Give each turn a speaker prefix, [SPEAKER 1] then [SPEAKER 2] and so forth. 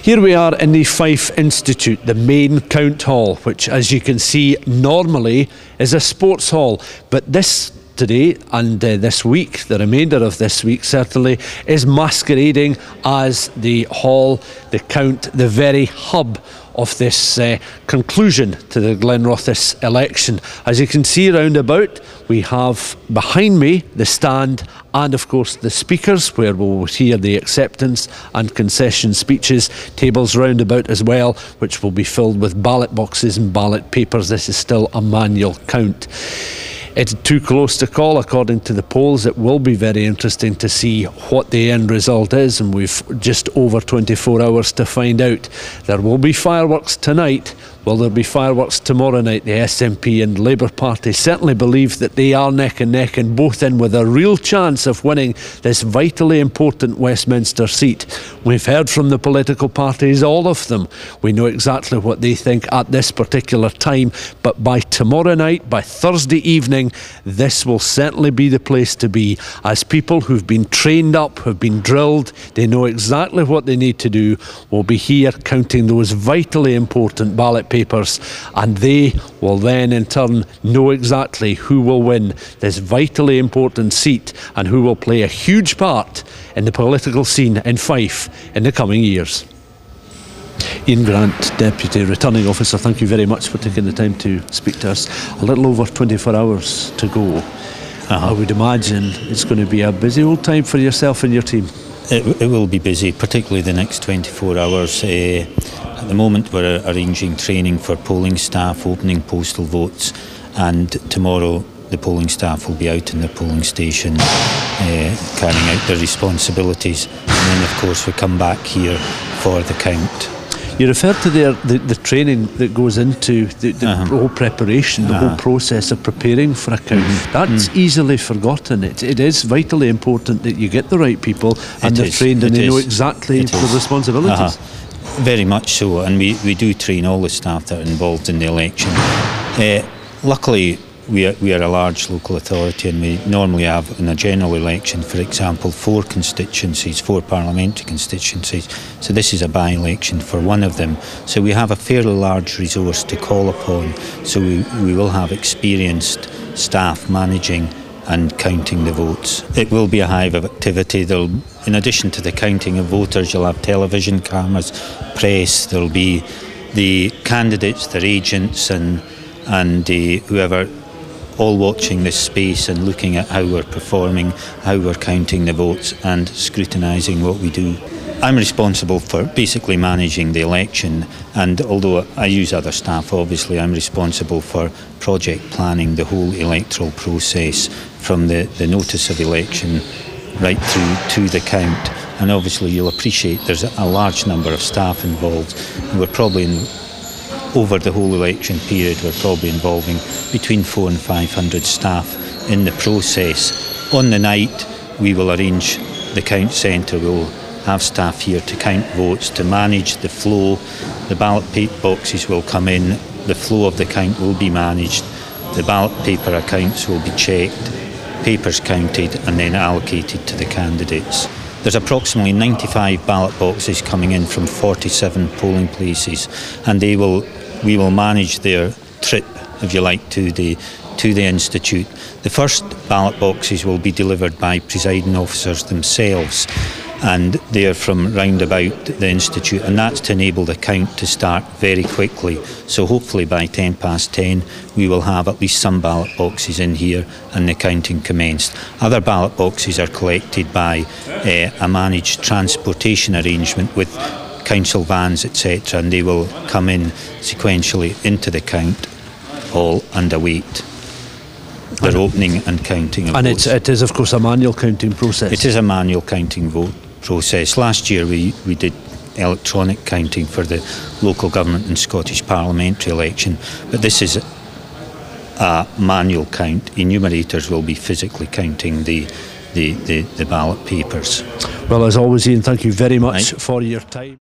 [SPEAKER 1] Here we are in the Fife Institute, the main count hall, which, as you can see, normally is a sports hall. But this today and this week, the remainder of this week certainly, is masquerading as the hall, the count, the very hub of this conclusion to the Glenrothes election. As you can see round about, we have behind me the stand and of course the speakers, where we'll hear the acceptance and concession speeches. Tables round about as well, which will be filled with ballot boxes and ballot papers. This is still a manual count. It's too close to call according to the polls. It will be very interesting to see what the end result is, and we've just over 24 hours to find out. There will be fireworks tonight. Will there be fireworks tomorrow night? The SNP and Labour Party certainly believe that they are neck and neck and both in with a real chance of winning this vitally important Westminster seat. We've heard from the political parties, all of them. We know exactly what they think at this particular time, but by tomorrow night, by Thursday evening, this will certainly be the place to be, as people who've been trained up, who've been drilled, they know exactly what they need to do, will be here counting those vitally important ballot papers, and they will then in turn know exactly who will win this vitally important seat and who will play a huge part in the political scene in Fife in the coming years. Iain Grant, Deputy Returning Officer, thank you very much for taking the time to speak to us. A little over 24 hours to go. I would imagine it's going to be a busy old time for yourself and your team.
[SPEAKER 2] It will be busy, particularly the next 24 hours. At the moment we're arranging training for polling staff, opening postal votes, and tomorrow the polling staff will be out in their polling station carrying out their responsibilities, and then of course we come back here for the count.
[SPEAKER 1] You referred to the training that goes into the whole preparation, the whole process of preparing for a count. That's easily forgotten. It is vitally important that you get the right people and they're trained and they know exactly the responsibilities.
[SPEAKER 2] Very much so, and we do train all the staff that are involved in the election. Luckily, we are a large local authority, and we normally have in a general election, for example, 4 constituencies, 4 parliamentary constituencies. So this is a by-election for one of them. So we have a fairly large resource to call upon. So we will have experienced staff managing and counting the votes. It will be a hive of activity. In addition to the counting of voters, you'll have television cameras, press, there'll be the candidates, their agents and whoever, all watching this space and looking at how we're performing, how we're counting the votes and scrutinising what we do. I'm responsible for basically managing the election, and although I use other staff, obviously I'm responsible for project planning the whole electoral process from the notice of election right through to the count. And obviously you'll appreciate there's a large number of staff involved, and we're probably over the whole election period, we're probably involving between 400 and 500 staff in the process. On the night, we will arrange the count centre. We'll have staff here to count votes, to manage the flow. The ballot boxes will come in, the flow of the count will be managed, the ballot paper accounts will be checked, papers counted and then allocated to the candidates. There's approximately 95 ballot boxes coming in from 47 polling places, and we will manage their trip, if you like, to the Institute. The first ballot boxes will be delivered by presiding officers themselves, and they're from round about the Institute, and that's to enable the count to start very quickly. So hopefully by 10:10 we will have at least some ballot boxes in here and the counting commenced. Other ballot boxes are collected by a managed transportation arrangement with council vans, etc., and they will come in sequentially into the count hall and await their opening and counting of votes.
[SPEAKER 1] And it is of course a manual counting process.
[SPEAKER 2] It is a manual counting vote process. Last year we did electronic counting for the local government and Scottish parliamentary election, but this is a manual count. Enumerators will be physically counting the ballot papers.
[SPEAKER 1] Well, as always, Iain, thank you very much for your time.